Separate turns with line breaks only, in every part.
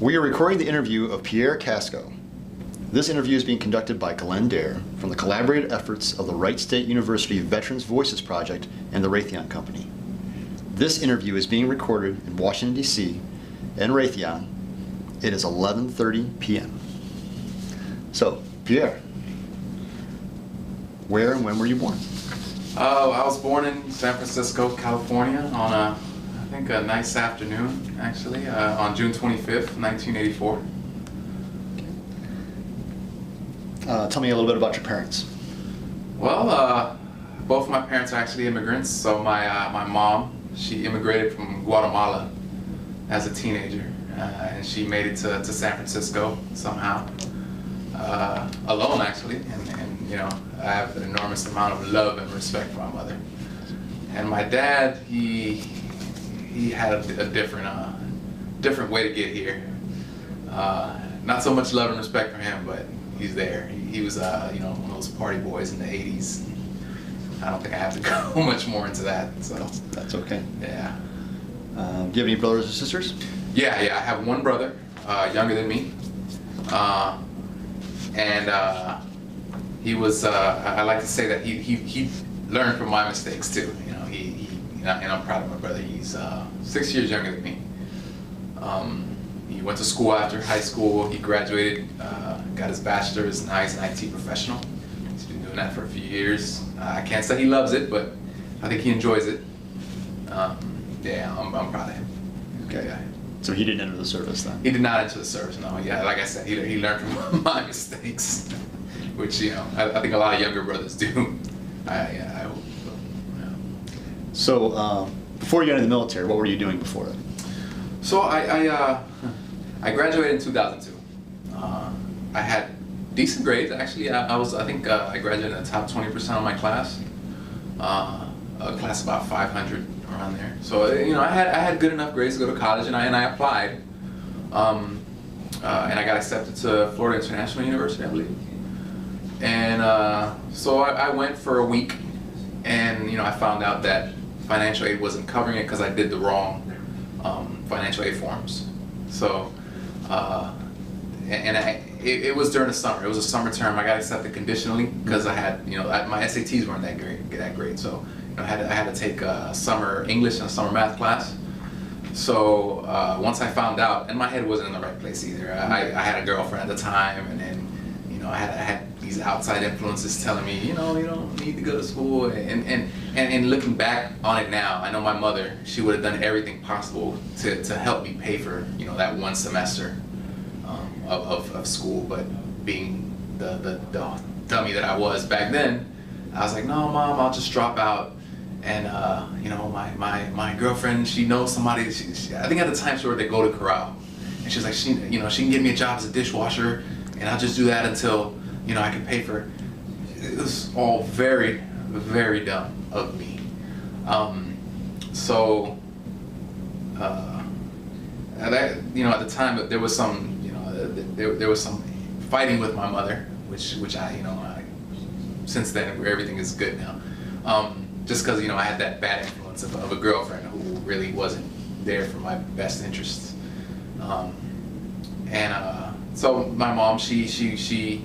We are recording the interview of Pierre Casco. This interview is being conducted by Glenn Dare from the collaborative efforts of the Wright State University Veterans Voices Project and the Raytheon Company. This interview is being recorded in Washington, D.C. and Raytheon. It is 11:30 p.m. So, Pierre, where and when were you born?
I was born in San Francisco, California on I think a nice afternoon, actually, on June 25th, 1984.
Tell me a little bit about your parents.
Well, both of my parents are actually immigrants. So my mom, she immigrated from Guatemala as a teenager, and she made it to San Francisco somehow, alone actually, and you know, I have an enormous amount of love and respect for my mother. And my dad, he had a different way to get here. Not so much love and respect for him, but he's there. He was you know, one of those party boys in the 80s. I don't think I have to go much more into that. So
that's okay.
Yeah.
Do you have any brothers or sisters?
Yeah. I have one brother, younger than me, and he was. I like to say that he learned from my mistakes too. You know, and I'm proud of my brother. He's 6 years younger than me. He went to school after high school. He graduated, got his bachelor's. Now he's an IT professional. He's been doing that for a few years. I can't say he loves it, but I think he enjoys it. Yeah, I'm proud of him.
Okay.
Yeah.
So he didn't enter the service then?
He did not enter the service, no. Yeah, like I said, he learned from my mistakes, which, you know, I think a lot of younger brothers do. I hope so. Yeah.
So before you got into the military, what were you doing before it?
So I graduated in 2002. I had decent grades actually. I think I graduated in the top 20% of my class. A class about 500 around there. So you know, I had good enough grades to go to college, and I applied, and I got accepted to Florida International University, I believe. And so I went for a week, and you know, I found out that financial aid wasn't covering it because I did the wrong financial aid forms. So, it was during the summer. It was a summer term. I got accepted conditionally because I had, you know, my SATs weren't that great. So, you know, I had to take a summer English and a summer math class. So once I found out, and my head wasn't in the right place either. I had a girlfriend at the time, and then, you know, I had these outside influences telling me, you know, you don't need to go to school. And looking back on it now, I know my mother, she would have done everything possible to help me pay for, you know, that one semester of school. But being the dummy that I was back then, I was like, no, Mom, I'll just drop out. And you know, my girlfriend, she knows somebody. I think at the time she worked at Golden Corral, and she's like, she can get me a job as a dishwasher, and I'll just do that until, you know, I can pay for it. It was all very, very dumb of me. So, that, you know, at the time there was some, you know, there was some fighting with my mother, which I, you know, since then everything is good now. Just because, you know, I had that bad influence of a girlfriend who really wasn't there for my best interests. So my mom, she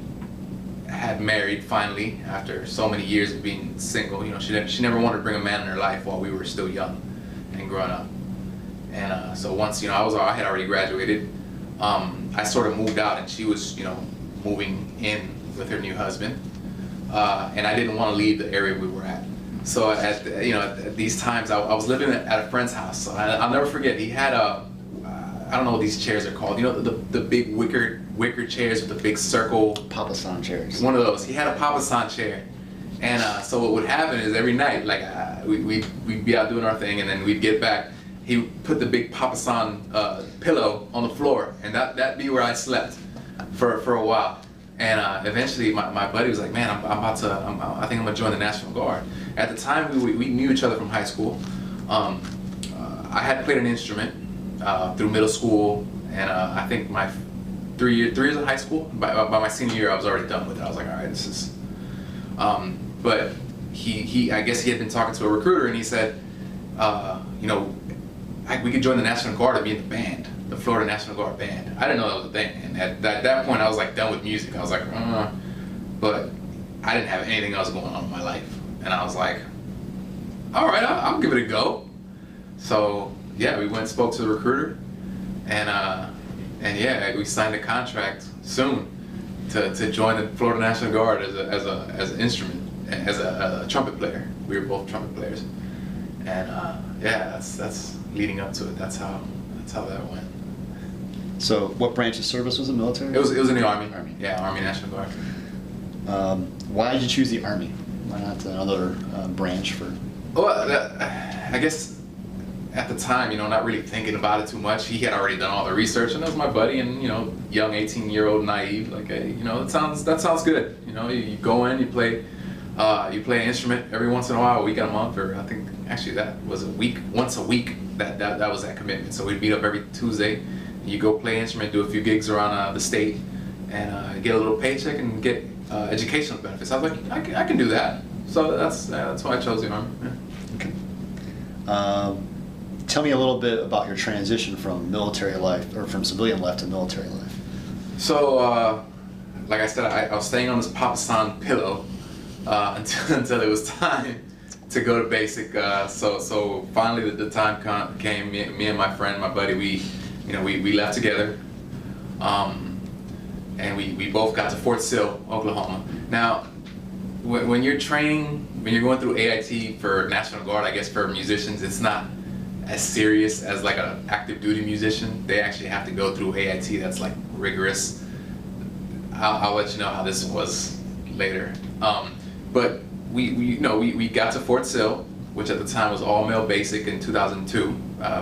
had married finally after so many years of being single. You know, she never wanted to bring a man in her life while we were still young and growing up. And so once, you know, I had already graduated, I sort of moved out, and she was, you know, moving in with her new husband. And I didn't want to leave the area we were at. So at these times, I was living at a friend's house. So I'll never forget. He had I don't know what these chairs are called. You know, the big wicker chairs with the big circle.
Papasan chairs.
One of those. He had a Papasan chair, and so what would happen is every night, like we'd be out doing our thing, and then we'd get back. He would put the big Papasan pillow on the floor, and that'd be where I slept for a while. And eventually, my buddy was like, "Man, I think I'm gonna join the National Guard." At the time, we knew each other from high school. I had played an instrument through middle school, and I think my 3 years of high school. By my senior year, I was already done with it. I was like, "All right, this is." But I guess he had been talking to a recruiter, and he said, "You know, we could join the National Guard and be in the band." the Florida National Guard band. I didn't know that was a thing, and at that point I was like done with music. I was like, but I didn't have anything else going on in my life, and I was like, all right, I'll give it a go. So yeah, we went and spoke to the recruiter, and yeah, we signed a contract soon to join the Florida National Guard as an instrument, as a trumpet player. We were both trumpet players, and yeah, that's leading up to it. That's how that went.
So what branch of service was it, military?
It was in the Army.
Army.
Yeah, Army National Guard.
Why did you choose the Army? Why not another branch for?
Well, I guess at the time, not really thinking about it too much. He had already done all the research, and that was my buddy, and young 18-year-old naive, like, hey, that sounds good. You go in, you play an instrument every once in a while, a week and a month, or I think actually that was once a week. That was that commitment. So we'd meet up every Tuesday. You go play an instrument, do a few gigs around the state, and get a little paycheck and get educational benefits. I was like, I can do that. So that's why I chose the Army. Yeah.
Okay. Tell me a little bit about your transition from military life, or from civilian life to military life.
So, like I said, I was staying on this Papa San pillow until it was time to go to basic. So finally the time came. Me and my friend, my buddy, we left together, and we both got to Fort Sill, Oklahoma. Now, when you're training, when you're going through AIT for National Guard, I guess for musicians, it's not as serious as like an active duty musician. They actually have to go through AIT. That's like rigorous. I'll let you know how this was later. But we got to Fort Sill, which at the time was all male basic in 2002.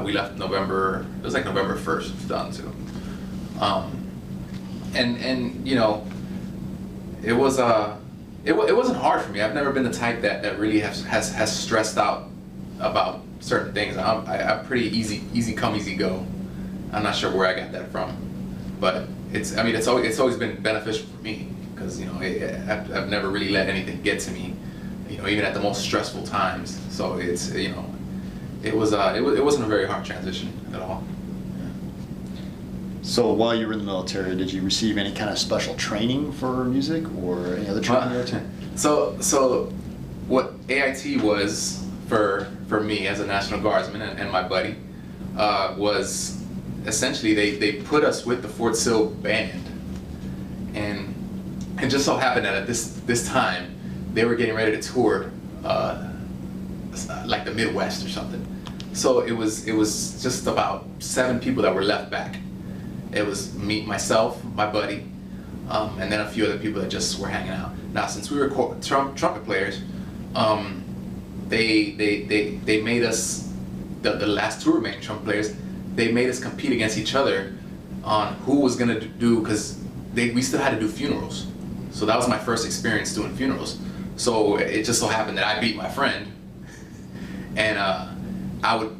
We left November. It was like November 1st, 2002. It wasn't hard for me. I've never been the type that really has stressed out about certain things. I'm pretty easy come, easy go. I'm not sure where I got that from, but it's always been beneficial for me, because I've never really let anything get to me, even at the most stressful times. So it wasn't a very hard transition at all.
So while you were in the military, did you receive any kind of special training for music, or any other training you attended?
So what AIT was for me as a National Guardsman and my buddy was essentially they put us with the Fort Sill band, and it just so happened that at this time they were getting ready to tour like the Midwest or something. So it was just about 7 people that were left back. It was me, myself, my buddy, and then a few other people that just were hanging out. Now, since we were trumpet players, they made us, the last 2 remaining trumpet players, they made us compete against each other on who was gonna do, because we still had to do funerals. So that was my first experience doing funerals. So it just so happened that I beat my friend, and I would,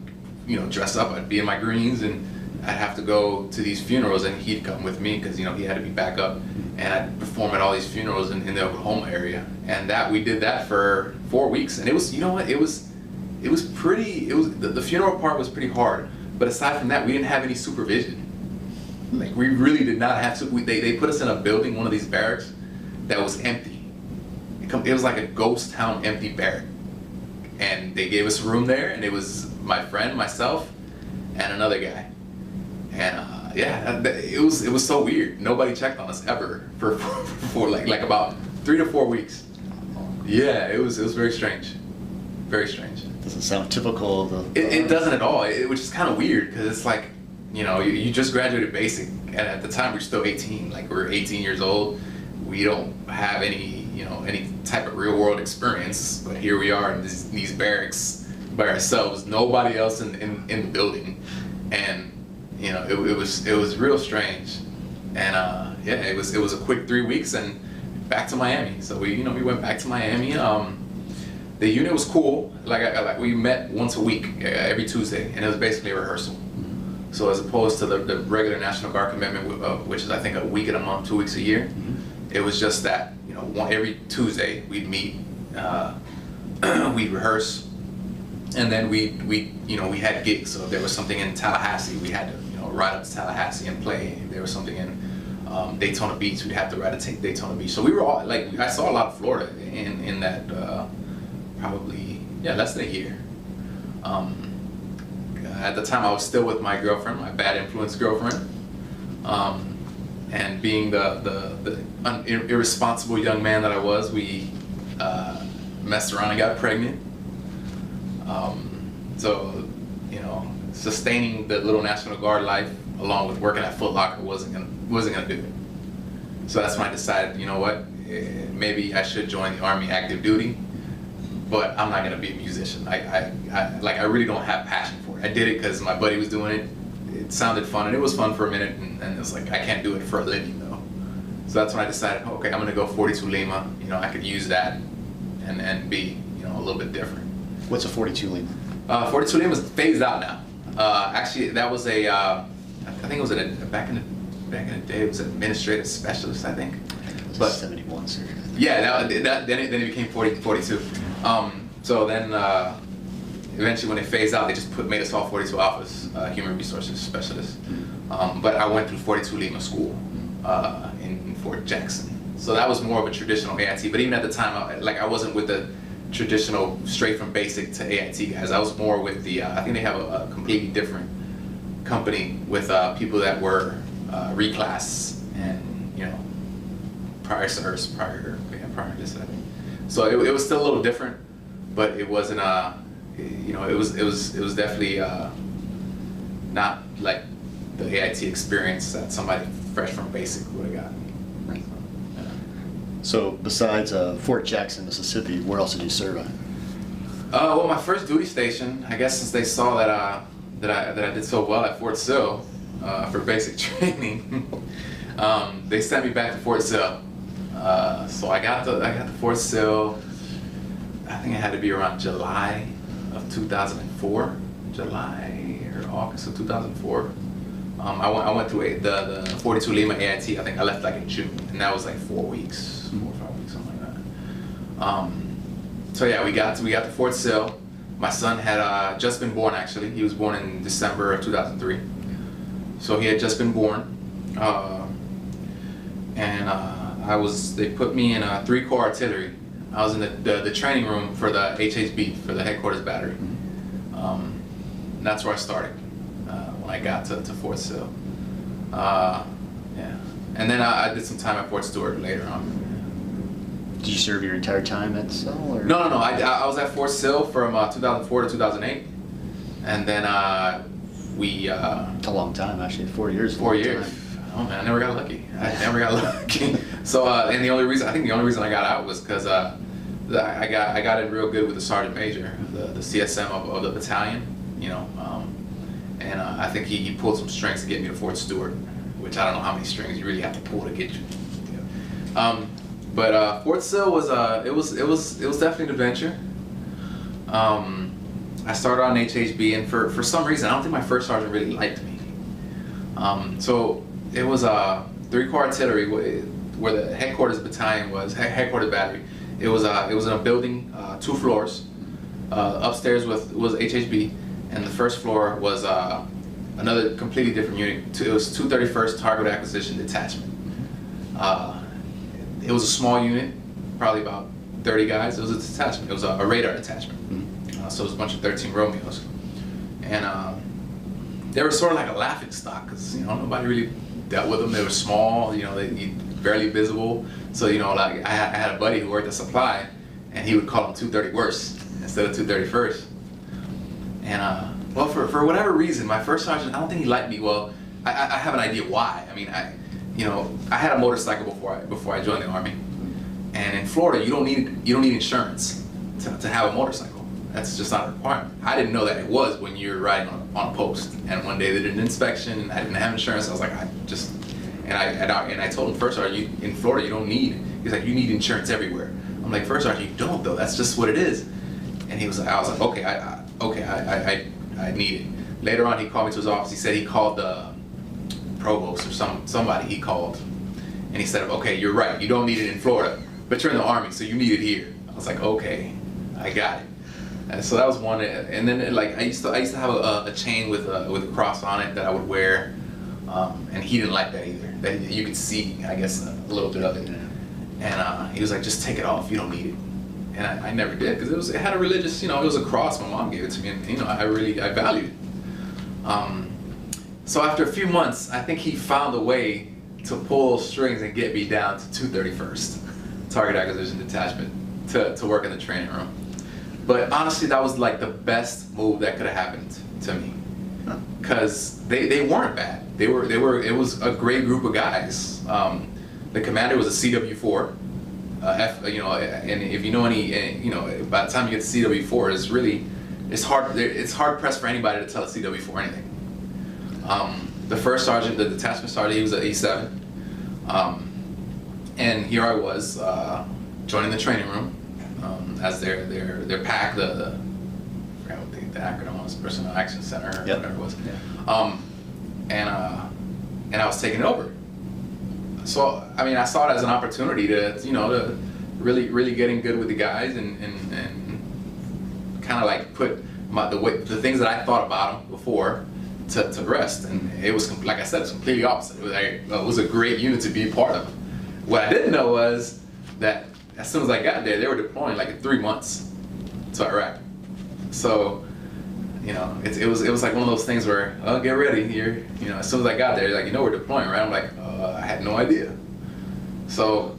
dress up. I'd be in my greens, and I'd have to go to these funerals, and he'd come with me because he had to be back up, and I'd perform at all these funerals in the Oklahoma area, and we did that for 4 weeks, and it was, it was pretty. It was the funeral part was pretty hard, but aside from that, we didn't have any supervision. Like, we really did not have to. They put us in a building, one of these barracks, that was empty. It was like a ghost town, empty barrack, and they gave us a room there, and it was my friend, myself, and another guy. And it was so weird. Nobody checked on us ever for like about 3 to 4 weeks. Yeah, it was very strange, very strange.
Doesn't sound typical of the.
It doesn't at all. Which is kind of weird, because it's like, you just graduated basic, and at the time we're still 18. Like, we're 18 years old. We don't have any type of real world experience, but here we are in these barracks by ourselves. Nobody else in the building, and it was real strange, and it was a quick 3 weeks and back to Miami. So we went back to Miami. The unit was cool. Like we met once a week, every Tuesday, and it was basically a rehearsal. So as opposed to the regular National Guard commitment, which is I think a week and a month, 2 weeks a year, it was just that every Tuesday we'd meet, we'd rehearse, And then we had gigs. So if there was something in Tallahassee, we had to ride up to Tallahassee and play. If there was something in Daytona Beach, we'd have to ride to Daytona Beach. So we were all like, I saw a lot of Florida in that probably less than a year. At the time, I was still with my girlfriend, my bad influence girlfriend, and being the irresponsible young man that I was, we messed around and got pregnant. So sustaining the little National Guard life along with working at Foot Locker wasn't gonna do it. So that's when I decided, you know what, maybe I should join the Army active duty, but I'm not gonna be a musician. I really don't have passion for it. I did it because my buddy was doing it. It sounded fun, and it was fun for a minute, and it's like I can't do it for a living though. So that's when I decided, okay, I'm gonna go 42 Lima. I could use that and be a little bit different.
What's a 42 Lima?
42 Lima is phased out now. Actually, that was I think it was back in the day. It was an administrative specialist, I think.
It was 71, sir.
Yeah, then it became 42. So then eventually, when they phased out, they just made us all 42 Alphas, human resources specialists. But I went through 42 Lima school in Fort Jackson. So that was more of a traditional AIT. But even at the time, I wasn't with the traditional straight from basic to AIT guys. I was more with the I think they have a completely different company with people that were reclass and prior service, prior this and that. So it was still a little different, but it wasn't it was definitely not like the AIT experience that somebody fresh from basic would have gotten.
Right. So besides Fort Jackson, Mississippi, where else did you serve at?
Well, my first duty station, I guess, since they saw that I did so well at Fort Sill for basic training, they sent me back to Fort Sill. So I got to Fort Sill. I think it had to be around July of 2004, July or August of 2004. I went through the 42 Lima AIT. I think I left like in June, and that was like 4 weeks, 4 or 5 weeks, something like that. So yeah, we got to Fort Sill. My son had just been born. Actually, he was born in December of 2003. So he had just been born, and they put me in 3-Corps Artillery. I was in the training room for the HHB, for the headquarters battery. And that's where I started when I got to Fort Sill. Yeah, and then I did some time at Fort Stewart later on.
Did you serve your entire time at Sill? Or?
No. I was at Fort Sill from 2004 to 2008, and then we.
It's a long time, actually. 4 years.
4 years. Time. Oh man, I never got lucky. So, and the only reason I got out was because I got in real good with the sergeant major, the CSM of the battalion, and I think he pulled some strings to get me to Fort Stewart, which I don't know how many strings you really have to pull to get you. But Fort Sill was it was definitely an adventure. I started on HHB, and for some reason I don't think my first sergeant really liked me. So it was 3-Corps Artillery where the headquarters battalion was, headquarters battery. It was in a building, 2 floors. Upstairs was HHB, and the first floor was another completely different unit. It was 231st Target Acquisition Detachment. It was a small unit, probably about 30 guys. It was a detachment. It was a radar detachment. So it was a bunch of 13 Romeos, and they were sort of like a laughing stock because nobody really dealt with them. They were small, they barely visible. So like I had a buddy who worked at Supply, and he would call them 230 worst instead of 231st. And well, for whatever reason, my first sergeant, I don't think he liked me. Well, I have an idea why. I mean, I had a motorcycle before I joined the Army, and in Florida, you don't need insurance to have a motorcycle. That's just not a requirement. I didn't know that it was when you're riding on a post. And one day they did an inspection, and I didn't have insurance. I was like, I told him, first sergeant, in Florida you don't need. He's like, you need insurance everywhere. I'm like, first sergeant, you don't though. That's just what it is. And I was like, okay, I need it. Later on, he called me to his office. He said he called the provost or somebody he called, and he said, okay, you're right. You don't need it in Florida, but you're in the Army, so you need it here. I was like, okay, I got it. And so that was one. And then like I used to have a chain with a cross on it that I would wear, and he didn't like that either. That you could see, I guess, a little bit of it. And he was like, just take it off. You don't need it. And I never did, because it had a religious, it was a cross. My mom gave it to me, and I valued it. So after a few months, I think he found a way to pull strings and get me down to 231st Target Acquisition Detachment to work in the training room. But honestly, that was like the best move that could have happened to me, because they weren't bad. It was a great group of guys. The commander was a CW4. And if you know any, by the time you get to CW4, it's hard pressed for anybody to tell a CW4 anything. The first sergeant, the detachment sergeant, he was an E7, and here I was joining the training room as their PAC, I forgot what the acronym was, Personnel Action Center, or whatever it was. And I was taking it over. So I mean, I saw it as an opportunity to really getting good with the guys and kind of like put the things that I thought about them before to rest. And it was, like I said, it's completely opposite. It was a great unit to be a part of. What I didn't know was that as soon as I got there, they were deploying like in 3 months to Iraq. So it was like one of those things where, oh, get ready here. As soon as I got there, like, we're deploying, right? I'm like, I had no idea. So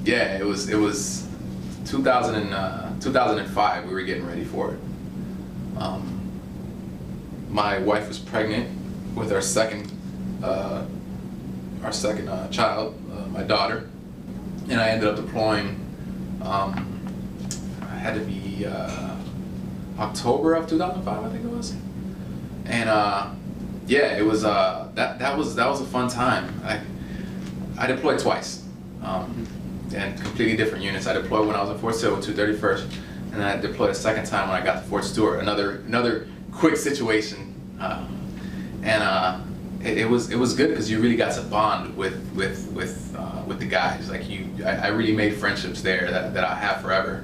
yeah, it was 2005. We were getting ready for it. My wife was pregnant with our second child, my daughter, and I ended up deploying. I had to be October of 2005, I think it was. And yeah, it was that was a fun time. I deployed twice, and completely different units. I deployed when I was in Fort Sill with 231st, and then I deployed a second time when I got to Fort Stewart. Another quick situation, and it was good because you really got to bond with the guys. Like I really made friendships there that I have forever.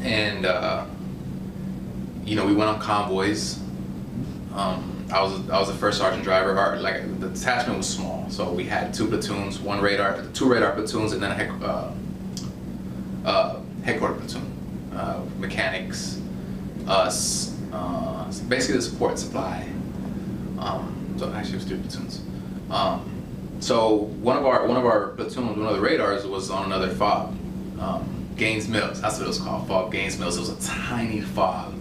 And we went on convoys. I was the first sergeant driver. The detachment was small, so we had 2 platoons, 2 radar platoons, and then a headquarter platoon, mechanics, us, basically the support supply. So actually, it was 3 platoons. So one of our platoons, one of the radars, was on another FOB, Gaines Mills. That's what it was called, FOB Gaines Mills. It was a tiny FOB.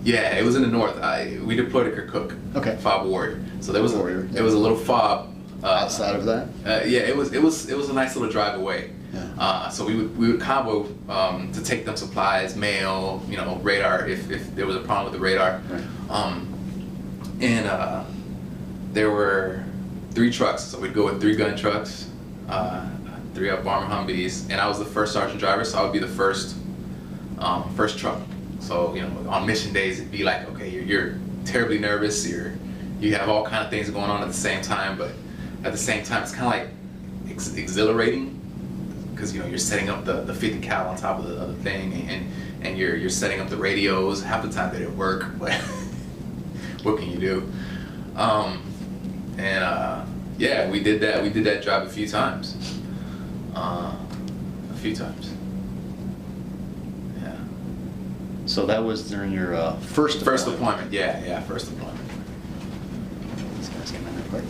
Yeah, it was in the north. We deployed at Kirkuk.
Okay.
FOB Warrior. So there was
Warrior.
It was a little FOB.
Outside of that?
Yeah, it was a nice little drive away. Yeah. So we would convo to take them supplies, mail, radar if there was a problem with the radar.
Right.
And there were 3 trucks, so we'd go with 3 gun trucks, 3 bomber Humvees, and I was the first sergeant driver, so I would be the first truck. So on mission days, it'd be like, okay, you're terribly nervous, you have all kind of things going on at the same time, but at the same time, it's kind of like exhilarating, because you're setting up the 50 cal on top of the thing, and you're setting up the radios. Half the time they didn't work, but what can you do? Yeah, we did that job a few times. Yeah.
So that was during your first deployment.
First deployment. Yeah, first deployment.
These guys came in there quick.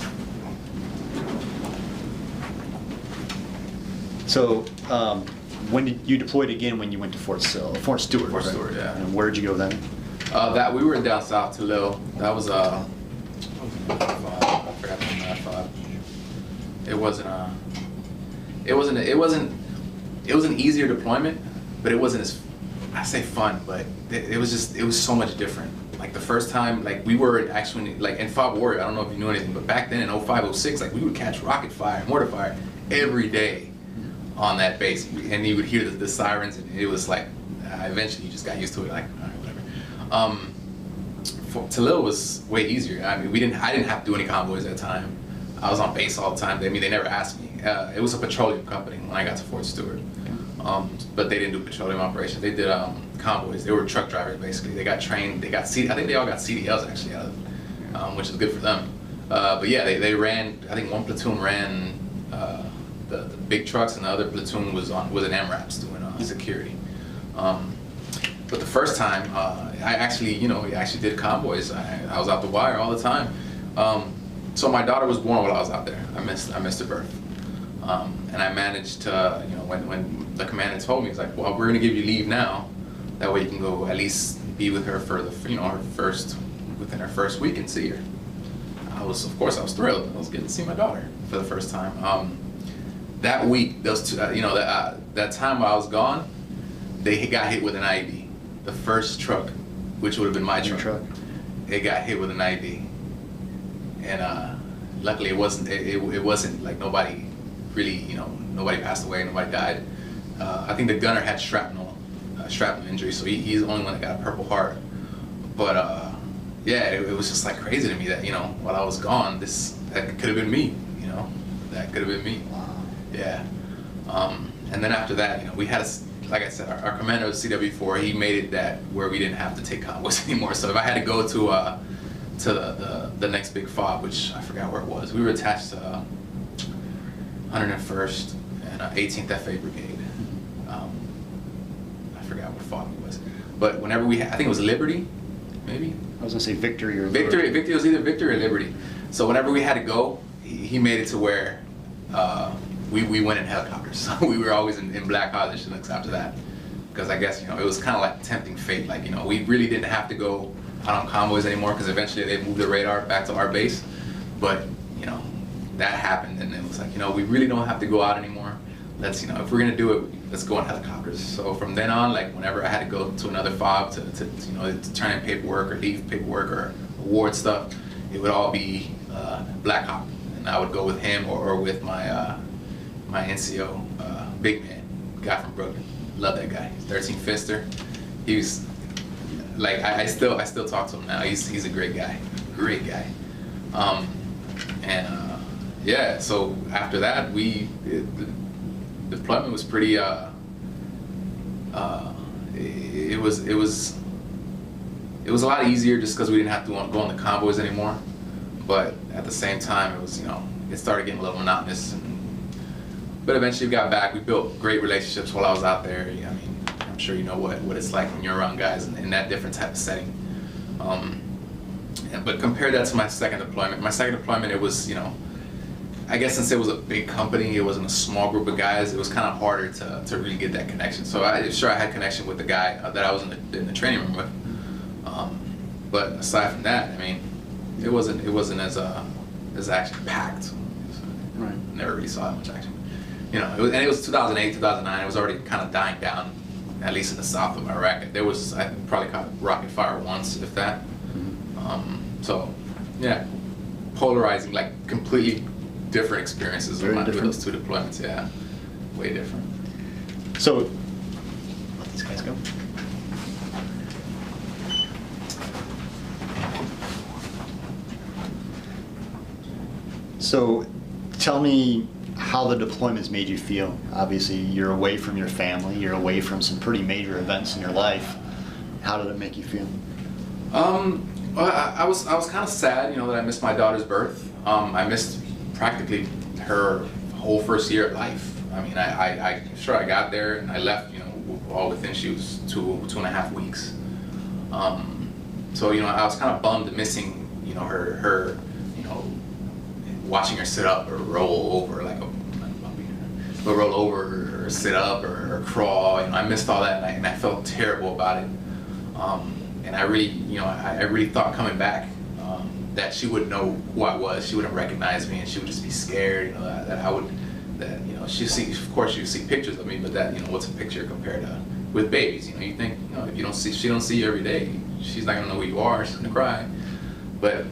So when did you deployed again? When you went to Fort Stewart?
Fort Stewart, yeah.
And where did you go then?
That we were down south to Lille. That was I forgot the name of that FOB. It was an easier deployment, but it wasn't as, I say fun, but it was so much different. Like the first time, like we were actually like in FOB Warrior. I don't know if you knew anything, but back then in 05, 06, like we would catch rocket fire, mortar fire every day on that base, and you would hear the sirens, and it was like eventually you just got used to it. Like all right, whatever. Lille was way easier. I mean, I didn't have to do any convoys at that time. I was on base all the time. They never asked me. It was a petroleum company when I got to Fort Stewart. But they didn't do petroleum operations. They did convoys. They were truck drivers basically. They got trained. They got I think they all got CDLs actually out of it, which is good for them. But yeah, they ran. I think one platoon ran the big trucks, and the other platoon was in MRAPs doing security. But the first time, I actually did convoys. I was out the wire all the time. So my daughter was born while I was out there. I missed her birth. And I managed to, when the commander told me, he's like, well, we're gonna give you leave now. That way you can go at least be with her for within her first week and see her. Of course I was thrilled. I was getting to see my daughter for the first time. That week, those two, that time while I was gone, they got hit with an IED. The first truck, which would have been my truck, it got hit with an IED. And luckily it wasn't like nobody really, nobody passed away, nobody died. I think the gunner had shrapnel injury, so he's the only one that got a Purple Heart. But yeah, it was just like crazy to me that, while I was gone, that could have been me, that could have been me.
Wow.
Yeah. And then after that, we had like I said, our commander of CW4, he made it that where we didn't have to take convoys anymore. So if I had to go to the next big FOB, which I forgot where it was, we were attached to 101st and 18th FA Brigade. I forgot what FOB it was, but whenever I think it was Liberty, maybe.
I was gonna say Victory or
Victory. Victory was either Victory or Liberty. So whenever we had to go, he made it to where we went in helicopters. So we were always in Black Hawk Chinooks after that, because I guess it was kind of like tempting fate. Like we really didn't have to go out on convoys anymore, because eventually they moved the radar back to our base. But that happened, and it was like we really don't have to go out anymore. Let's if we're gonna do it, let's go in helicopters. So from then on, like whenever I had to go to another FOB to turn in paperwork or leave paperwork or award stuff, it would all be Black Hawk, and I would go with him or with my my NCO, big man, guy from Brooklyn. Love that guy. He's 13 Fister. He was like I still talk to him now. He's a great guy, yeah. So after that, the deployment was pretty. It was a lot easier just because we didn't have to go on the convoys anymore. But at the same time, it was it started getting a little monotonous. But eventually we got back. We built great relationships while I was out there. I mean, I'm sure you know what it's like when you're around guys in that different type of setting. But compare that to my second deployment. My second deployment, it was, I guess since it was a big company, it wasn't a small group of guys, it was kind of harder to really get that connection. So I had connection with the guy that I was in the training room with. But aside from that, I mean, it wasn't as action packed.
Right.
Never really saw that much action. It was 2008, 2009. It was already kind of dying down, at least in the south of Iraq. I probably caught rocket fire once, if that. So, yeah, polarizing, like completely different experiences with those two deployments. Yeah, way different.
So, let these guys go. So, tell me how the deployments made you feel. Obviously, you're away from your family. You're away from some pretty major events in your life. How did it make you feel?
Well, I was kind of sad, that I missed my daughter's birth. I missed practically her whole first year of life. I mean, I got there and I left, all within she was 2.5 weeks. So I was kind of bummed missing, her, watching her sit up or roll over roll over or sit up or crawl. I missed all that, and I felt terrible about it. And I really thought coming back that she wouldn't know who I was. She wouldn't recognize me, and she would just be scared. She'd see, of course, she'd see pictures of me, but that, what's a picture compared to with babies? You think, if she don't see you every day, she's not gonna know who you are. She's gonna cry. But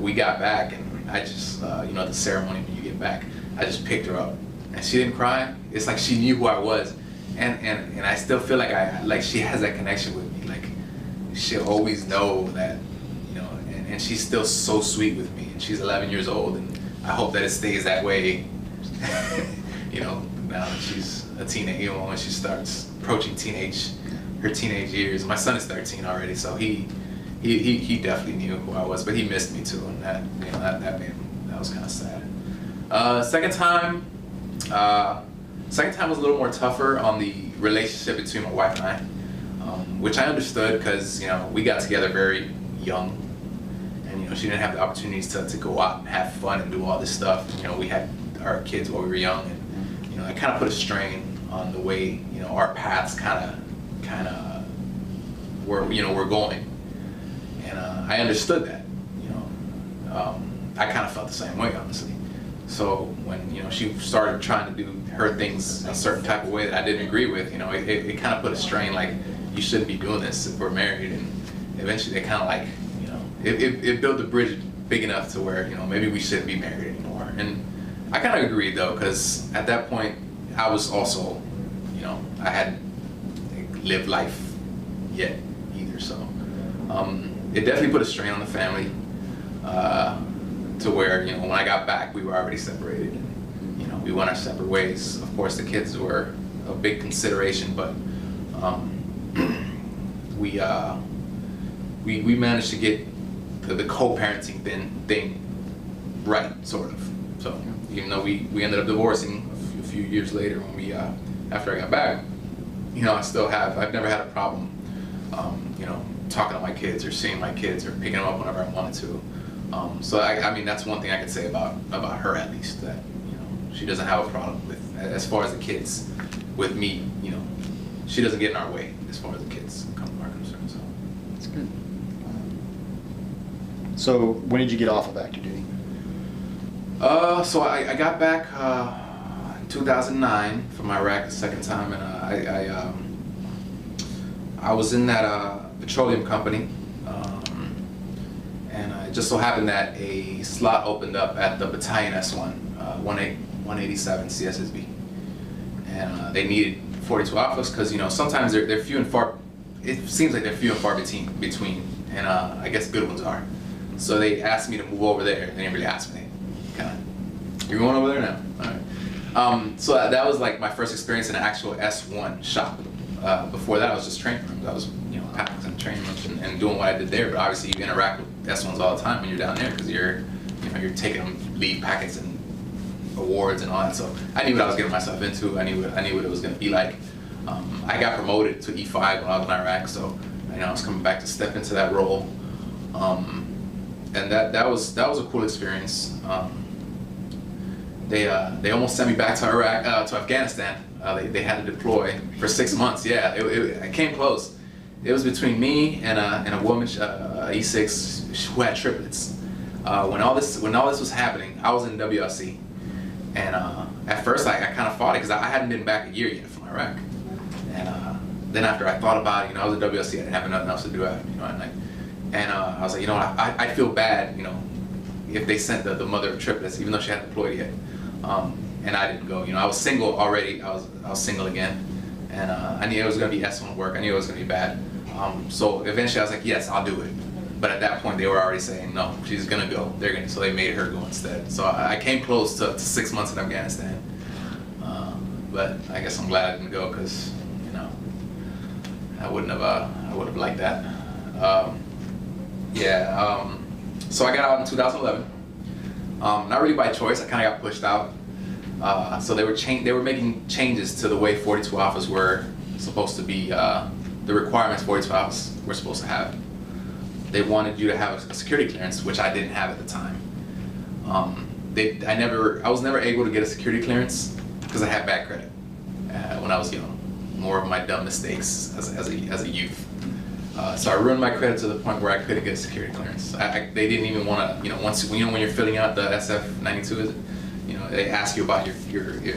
we got back, and I just, the ceremony when you get back, I just picked her up, and she didn't cry. It's like she knew who I was, and I still feel like she has that connection with me. Like she'll always know that, and she's still so sweet with me, and she's 11 years old, and I hope that it stays that way. Now that she's a teenage, you know, when she starts approaching her teenage years. My son is 13 already, so he definitely knew who I was, but he missed me too, and that, you know, that was kind of sad. Second time was a little more tougher on the relationship between my wife and I, which I understood because, you know, we got together very young, and, you know, she didn't have the opportunities to go out and have fun and do all this stuff. You know, we had our kids while we were young, and, you know, it kind of put a strain on the way, you know, our paths kind of were, you know, we're going, and I understood that, you know. I kind of felt the same way, honestly. So when, you know, she started trying to do her things a certain type of way that I didn't agree with, you know, it kind of put a strain, like, you shouldn't be doing this if we're married. And eventually they kind of, like, you know, it built a bridge big enough to where, you know, maybe we shouldn't be married anymore. And I kind of agreed, though, because at that point I was also, you know, I hadn't lived life yet either. So it definitely put a strain on the family, to where, you know, when I got back, we were already separated. And, you know, we went our separate ways. Of course, the kids were a big consideration, but we managed to get the co-parenting thing right, sort of. So even though we ended up divorcing a few years later, when we after I got back, you know, I've never had a problem, you know, talking to my kids or seeing my kids or picking them up whenever I wanted to. So I mean, that's one thing I could say about her, at least, that, you know, she doesn't have a problem with, as far as the kids, with me, you know, she doesn't get in our way as far as the kids are concerned. So
that's good. So when did you get off of active duty?
So I got back in 2009 from Iraq the second time, and I was in that petroleum company. And it just so happened that a slot opened up at the Battalion S1, 187 CSSB, and they needed 42 alphas because, you know, sometimes they're few and far. It seems like they're few and far between, and I guess good ones are. So they asked me to move over there. They didn't really ask me. Kind of, you're going over there now. All right. So that was like my first experience in an actual S1 shop. Before that, I was just training rooms. I was, you know, packs and training rooms and doing what I did there. But obviously, you interact with S1s all the time when you're down there because you're taking them lead packets and awards and all that. So I knew what I was getting myself into. I knew what it was going to be like. I got promoted to E5 when I was in Iraq, so, you know, I was coming back to step into that role, and that was a cool experience. They almost sent me back to Iraq, to Afghanistan. They had to deploy for 6 months. Yeah, it came close. It was between me and a woman, E6, who had triplets. When all this was happening, I was in WLC, and at first I kind of fought it because I hadn't been back a year yet from Iraq. And then after I thought about it, you know, I was at WLC, I didn't have nothing else to do after, you know, at night. And I was like, you know, I feel bad, you know, if they sent the mother of triplets, even though she hadn't deployed yet. And I didn't go. You know, I was single already. I was single again, and I knew it was going to be S1 work. I knew it was going to be bad. So eventually, I was like, yes, I'll do it. But at that point, they were already saying, no, she's going to go. So they made her go instead. So I came close to 6 months in Afghanistan. But I guess I'm glad I didn't go because, you know, I would have liked that. So I got out in 2011. Not really by choice. I kind of got pushed out. So they were making changes to the way 42 alphas were supposed to be, the requirements 42 alphas were supposed to have. They wanted you to have a security clearance, which I didn't have at the time. I was never able to get a security clearance because I had bad credit when I was young. More of my dumb mistakes as a youth. So I ruined my credit to the point where I couldn't get a security clearance. They didn't even want to, you know, when you're filling out the SF-92, is it? You know, they ask you about are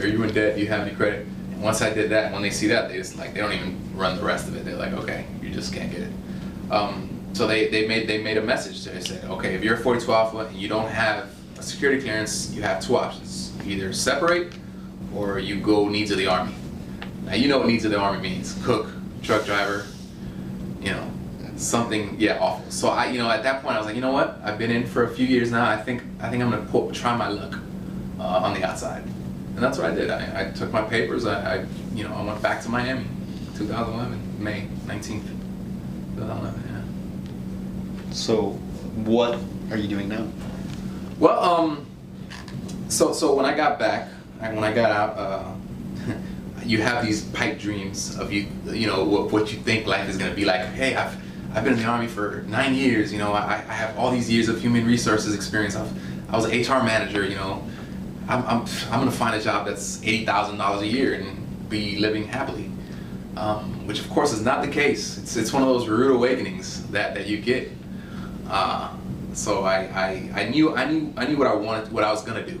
you in debt? Do you have any credit? And once I did that, when they see that, they don't even run the rest of it. They're like, okay, you just can't get it. So they made a message. They said, okay, if you're a 42 alpha and you don't have a security clearance, you have two options: you either separate or you go needs of the army. Now you know what needs of the army means: cook, truck driver, you know, something, yeah, awful. So at that point I was like, you know what? I've been in for a few years now. I think I'm gonna try my luck on the outside, and that's what I did. I took my papers. I I went back to Miami, 2011, May 19th, 2011. Yeah.
So, what are you doing now?
Well, so when I got back, when I got out, you have these pipe dreams of what you think life is going to be like. Hey, I've been in the Army for 9 years. I have all these years of human resources experience. I was an HR manager. I'm going to find a job that's $80,000 a year and be living happily, which of course is not the case. It's one of those rude awakenings that you get. So I knew what I wanted, what I was going to do.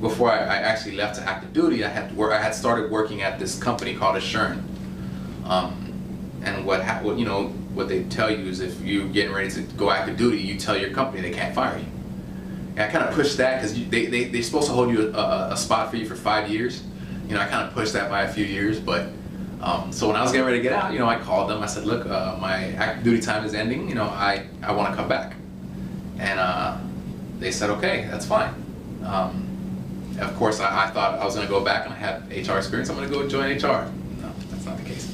Before I actually left to active duty, I had started working at this company called Assurant. And what they tell you is if you're getting ready to go active duty, you tell your company they can't fire you. And I kind of pushed that because they're supposed to hold you a spot for you for 5 years. I kind of pushed that by a few years, but so when I was getting ready to get out, I called them. I said, look, my active duty time is ending. I want to come back. And they said, okay, that's fine. Of course, I thought I was going to go back and I had HR experience. I'm going to go join HR. No, that's not the case.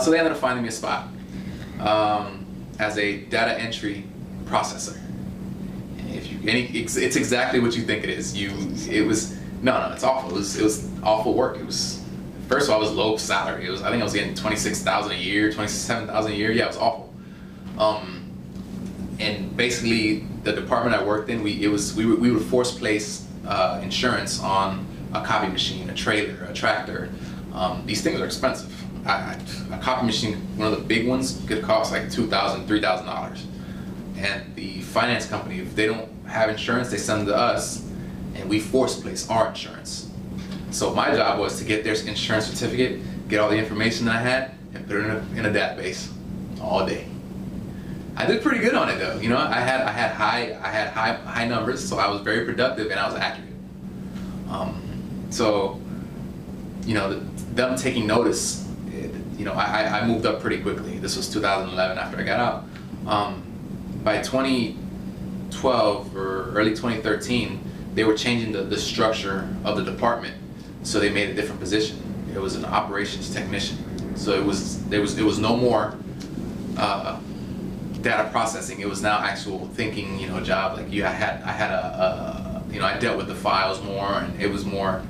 So they ended up finding me a spot as a data entry processor. It's exactly what you think it is. No, it's awful. It was awful work. It was, first of all, it was low salary. I think I was getting $26,000 a year, $27,000 a year. Yeah, it was awful. And basically, the department I worked in, we would force place insurance on a copy machine, a trailer, a tractor. These things are expensive. A copy machine, one of the big ones, could cost like $2,000, $3,000. And the finance company, if they don't have insurance, they send it to us, and we force place our insurance. So my job was to get their insurance certificate, get all the information that I had, and put it in a database all day. I did pretty good on it though. I had high numbers, so I was very productive and I was accurate. So them taking notice, I moved up pretty quickly. This was 2011 after I got out. By 2012 or early 2013, they were changing the structure of the department, so they made a different position. It was an operations technician. So it was no more data processing. It was now actual thinking, job. Like I dealt with the files more, and it was more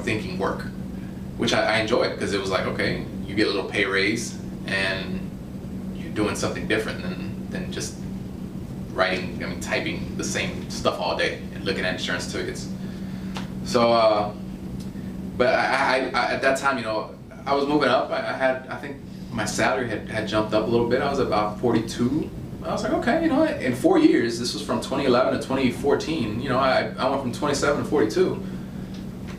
thinking work, which I enjoyed because it was like, okay, you get a little pay raise and you're doing something different than just typing the same stuff all day and looking at insurance certificates. So, but I at that time, I was moving up. I think my salary had jumped up a little bit. I was about 42. I was like, okay, in 4 years, this was from 2011 to 2014, I went from 27 to 42.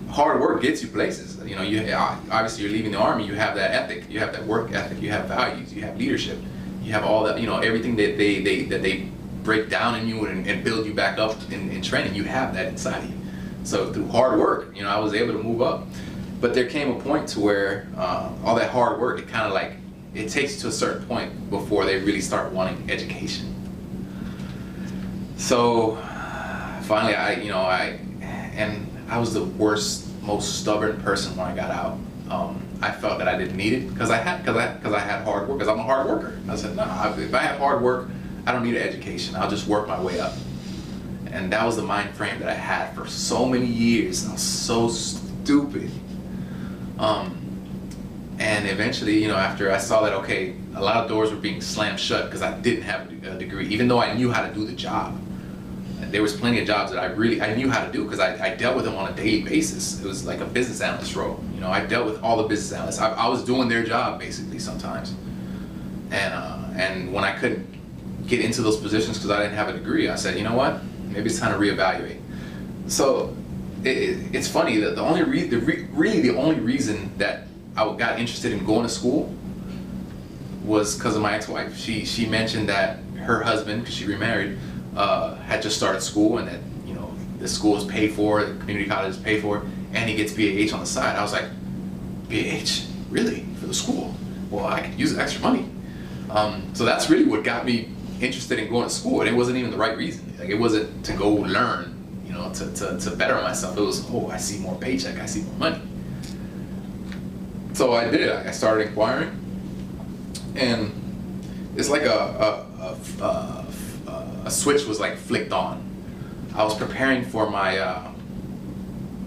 Hard work gets you places. Obviously you're leaving the Army, you have that ethic, you have that work ethic, you have values, you have leadership, you have all that, everything that they break down in you and build you back up in training, you have that inside of you. So through hard work, I was able to move up. But there came a point to where all that hard work, it takes you to a certain point before they really start wanting education. So finally, I was the worst, most stubborn person when I got out. I felt that I didn't need it because I had hard work, because I'm a hard worker. I said, no, if I have hard work, I don't need an education. I'll just work my way up. And that was the mind frame that I had for so many years. I was so stupid. And eventually, after I saw that, okay, a lot of doors were being slammed shut because I didn't have a degree, even though I knew how to do the job. There was plenty of jobs that I knew how to do because I dealt with them on a daily basis. It was like a business analyst role. I dealt with all the business analysts. I was doing their job basically sometimes. And when I couldn't get into those positions because I didn't have a degree, I said, you know what? Maybe it's time to reevaluate. So it's funny that the only reason that I got interested in going to school was because of my ex-wife. She mentioned that her husband, because she remarried, had just started school, and that the school is paid for, the community college is paid for, and he gets BAH on the side. I was like, BAH? Really? For the school? Well, I could use the extra money. So that's really what got me interested in going to school, and it wasn't even the right reason. Like, it wasn't to go learn, to better myself. It was, oh, I see more paycheck, I see more money. So I did. I started inquiring, and it's like a switch was like flicked on. I was preparing for my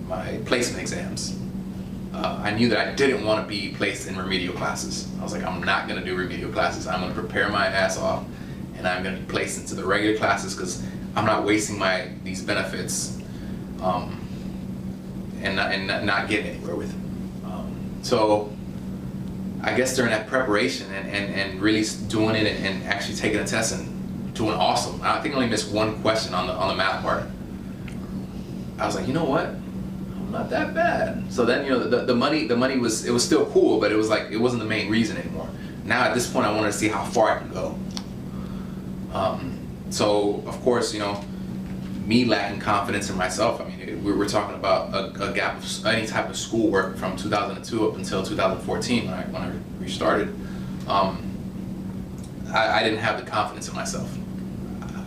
my placement exams. I knew that I didn't want to be placed in remedial classes. I was like, I'm not going to do remedial classes. I'm going to prepare my ass off, and I'm going to be placed into the regular classes because I'm not wasting these benefits and not getting anywhere with them. So I guess during that preparation and really doing it and actually taking a test and doing awesome. I think I only missed one question on the math part. I was like, you know what? I'm not that bad. So then, you know, the money was, it was still cool, but it was like, it wasn't the main reason anymore. Now at this point, I wanted to see how far I could go. So of course, you know, me lacking confidence in myself. I mean, we were talking about a gap of any type of schoolwork from 2002 up until 2014 when I restarted. I didn't have the confidence in myself.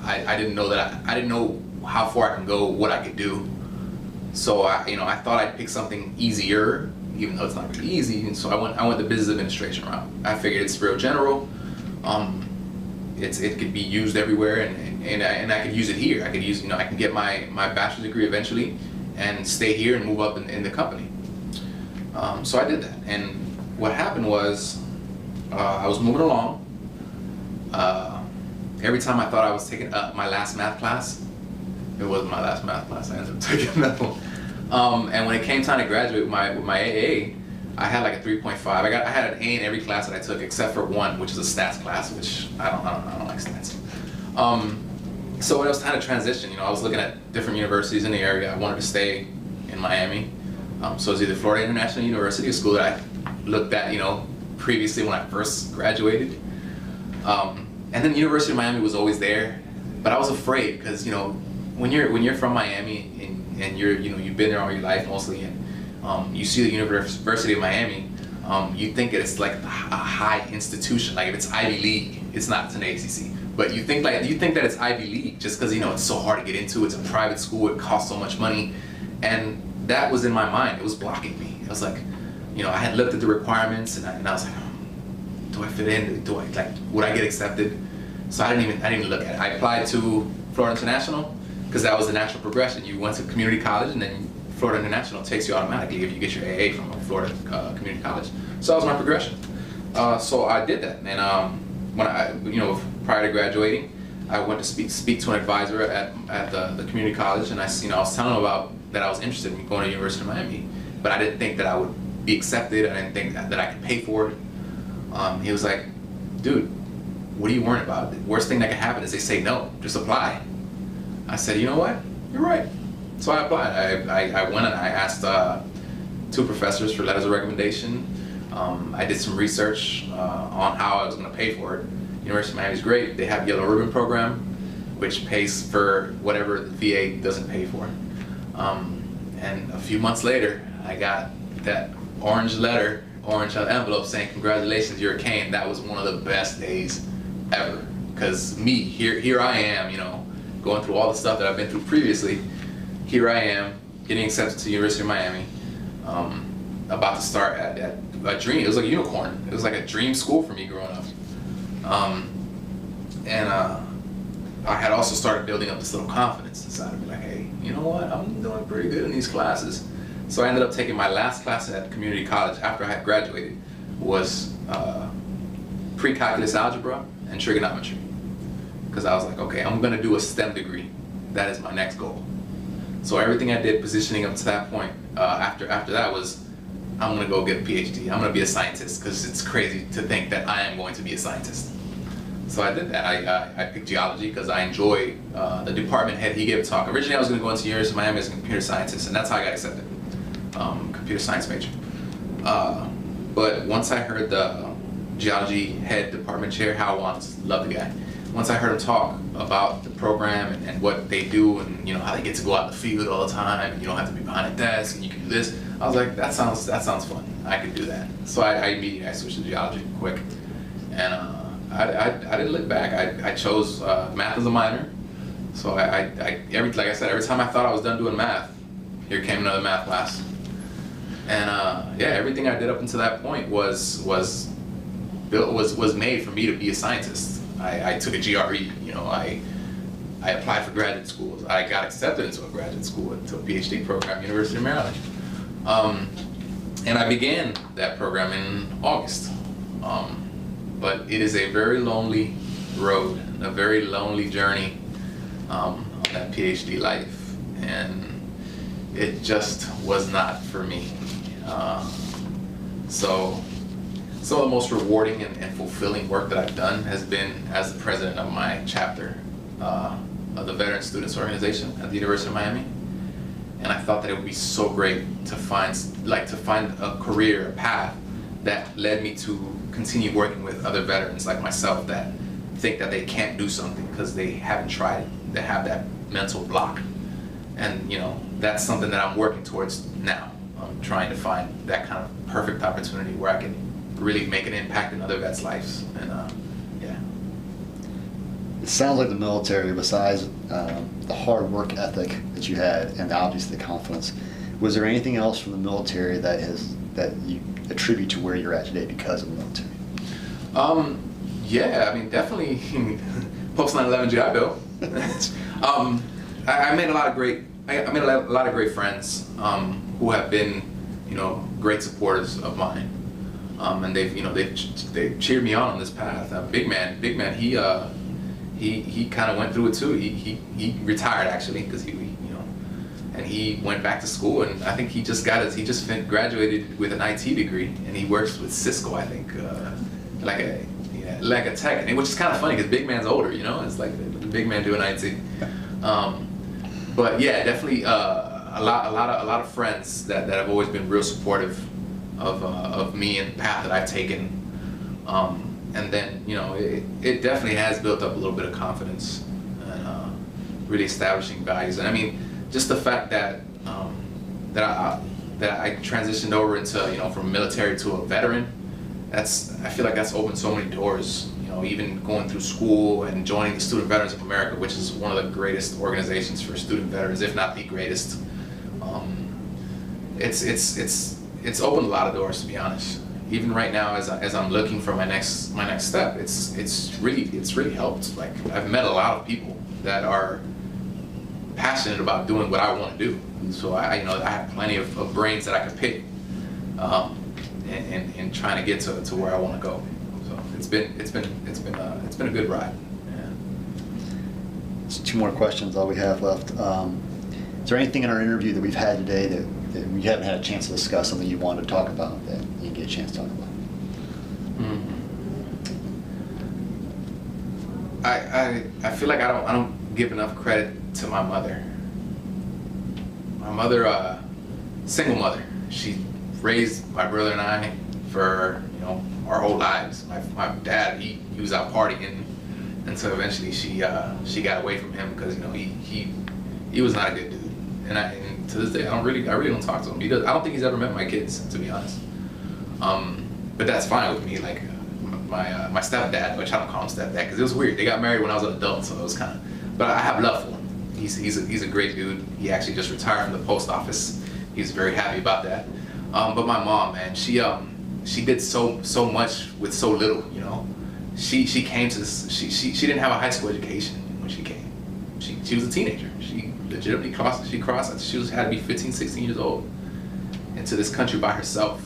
I didn't know that I didn't know how far I can go, what I could do. So I thought I'd pick something easier, even though it's not really easy. And so I went the business administration route. I figured it's real general. It could be used everywhere, and I could use it here. I could use, I can get my bachelor's degree eventually, and stay here and move up in the company. So I did that, and what happened was I was moving along. Every time I thought I was taking my last math class, it wasn't my last math class. I ended up taking another one. And when it came time to graduate with my AA, I had like a 3.5. I had an A in every class that I took except for one, which is a stats class, which I don't like stats. So when it was time to transition, I was looking at different universities in the area. I wanted to stay in Miami. So it was either Florida International University, a school that I looked at, previously when I first graduated. And then the University of Miami was always there, but I was afraid because when you're from Miami and you've been there all your life mostly, and you see the University of Miami, you think it's like a high institution. Like if it's Ivy League, it's not. It's an ACC, but you think that it's Ivy League just because it's so hard to get into. It's a private school. It costs so much money, and that was in my mind. It was blocking me. I was like, I had looked at the requirements and I was like, do I fit in? Would I get accepted? So I didn't even look at it. I applied to Florida International because that was the natural progression. You went to community college and then Florida International takes you automatically if you get your AA from a Florida community college. So that was my progression. So I did that, and when I, prior to graduating, I went to speak to an advisor at the community college, and I was telling him about that I was interested in going to the University of Miami, but I didn't think that I would be accepted. I didn't think that I could pay for it. He was like, dude, what are you worrying about? The worst thing that can happen is they say no, just apply. I said, you know what, you're right. So I applied. I went and I asked 2 professors for letters of recommendation. I did some research on how I was going to pay for it. University of Miami is great. They have Yellow Ribbon program, which pays for whatever the VA doesn't pay for. And a few months later, I got that orange envelope saying, congratulations, you're a Kane. That was one of the best days ever. Because here I am, going through all the stuff that I've been through previously. Here I am, getting accepted to the University of Miami, about to start at a dream. It was like a unicorn. It was like a dream school for me growing up. I had also started building up this little confidence inside of me, like, hey, you know what? I'm doing pretty good in these classes. So I ended up taking my last class at community college after I had graduated was pre-calculus algebra and trigonometry. Because I was like, okay, I'm gonna do a STEM degree. That is my next goal. So everything I did positioning up to that point, after that was, I'm gonna go get a PhD. I'm gonna be a scientist because it's crazy to think that I am going to be a scientist. So I did that. I picked geology because I enjoy the department head. He gave a talk. Originally I was gonna go into the University of Miami as a computer scientist, and that's how I got accepted. Computer science major. But once I heard the geology head department chair, Hal Watts, love the guy. Once I heard him talk about the program and what they do and how they get to go out in the field all the time and you don't have to be behind a desk and you can do this, I was like, that sounds fun. I could do that. So I immediately switched to geology quick, and I didn't look back. I chose math as a minor. So like I said, every time I thought I was done doing math, here came another math class. And yeah, everything I did up until that point was made for me to be a scientist. I took a GRE, you know, I applied for graduate schools. I got accepted into a graduate school, into a PhD program, University of Maryland. And I began that program in August. But it is a very lonely road, a very lonely journey on that PhD life. And it just was not for me. So some of the most rewarding and fulfilling work that I've done has been as the president of my chapter of the Veteran Students Organization at the University of Miami. And I thought that it would be so great to find a career, a path that led me to continue working with other veterans like myself that think that they can't do something because they haven't tried it. They have that mental block. And you know, that's something that I'm working towards now. I'm trying to find that kind of perfect opportunity where I can really make an impact in other vets' lives. And yeah.
It sounds like the military, besides the hard work ethic that you had and obviously the confidence, was there anything else from the military that you attribute to where you're at today because of the military?
Yeah, I mean, definitely post 9/11 GI Bill. I made a lot of great friends who have been, you know, great supporters of mine, and they've cheered me on this path. Big man, he kind of went through it too. He retired actually because and he went back to school, and I think he just graduated with an IT degree, and he works with Cisco, I think, like a tech, which is kind of funny because big man's older, you know. It's like the big man doing IT. But yeah, definitely a lot of friends that have always been real supportive of me and the path that I've taken. And then, you know, it definitely has built up a little bit of confidence and really establishing values. And I mean, just the fact that that I transitioned over into, you know, from military to a veteran, I feel like that's opened so many doors. You know, even going through school and joining the Student Veterans of America, which is one of the greatest organizations for student veterans, if not the greatest. It's opened a lot of doors, to be honest. Even right now, as I'm looking for my next step, it's really helped. Like, I've met a lot of people that are passionate about doing what I want to do. So I have plenty of brains that I can pick, and trying to get to where I want to go. So it's been a good ride. Yeah.
Just 2 more questions, all we have left. Is there anything in our interview that we've had today that we haven't had a chance to discuss, something you wanted to talk about that you didn't get a chance to talk about?
I feel like I don't give enough credit to my mother. My mother, single mother. She raised my brother and I for, you know, our whole lives. My dad, he was out partying, and so eventually she got away from him because, you know, he was not a good dude. And to this day, I really don't talk to him. I don't think he's ever met my kids, to be honest. But that's fine with me. Like my stepdad, which I don't call him stepdad because it was weird. They got married when I was an adult, so it was kind of. But I have love for him. He's a great dude. He actually just retired from the post office. He's very happy about that. But my mom, man, she did so much with so little. You know, she came to this. She didn't have a high school education when she came. She was a teenager. She legitimately crossed. She had to be 15, 16 years old into this country by herself.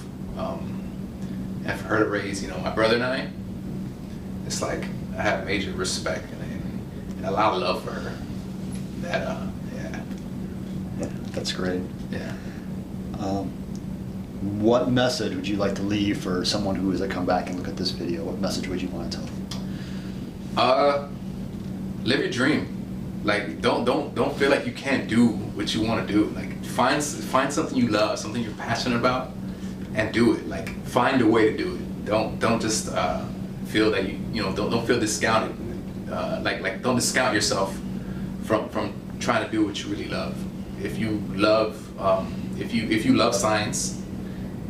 And for her to raise, you know, my brother and I, it's like I have major respect and a lot of love for her. Yeah,
that's great.
Yeah.
What message would you like to leave for someone who is to come back and look at this video? What message would you want to tell them?
Live your dream. Like, don't feel like you can't do what you want to do. Like, find something you love, something you're passionate about, and do it. Like, find a way to do it. Don't just feel that you know don't feel discounted. Like don't discount yourself from trying to do what you really love. If you love science,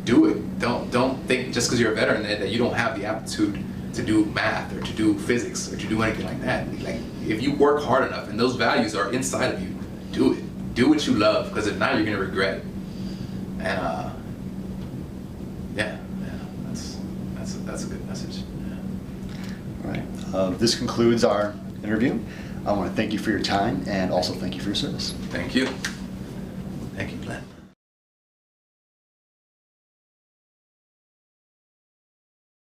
do it. Don't think just because you're a veteran that you don't have the aptitude to do math or to do physics or to do anything like that. Like, if you work hard enough and those values are inside of you, do it. Do what you love, because if not, you're gonna regret it. And Yeah, that's a good message. Yeah.
All right. This concludes our interview. I want to thank you for your time and also thank you for your service.
Thank you.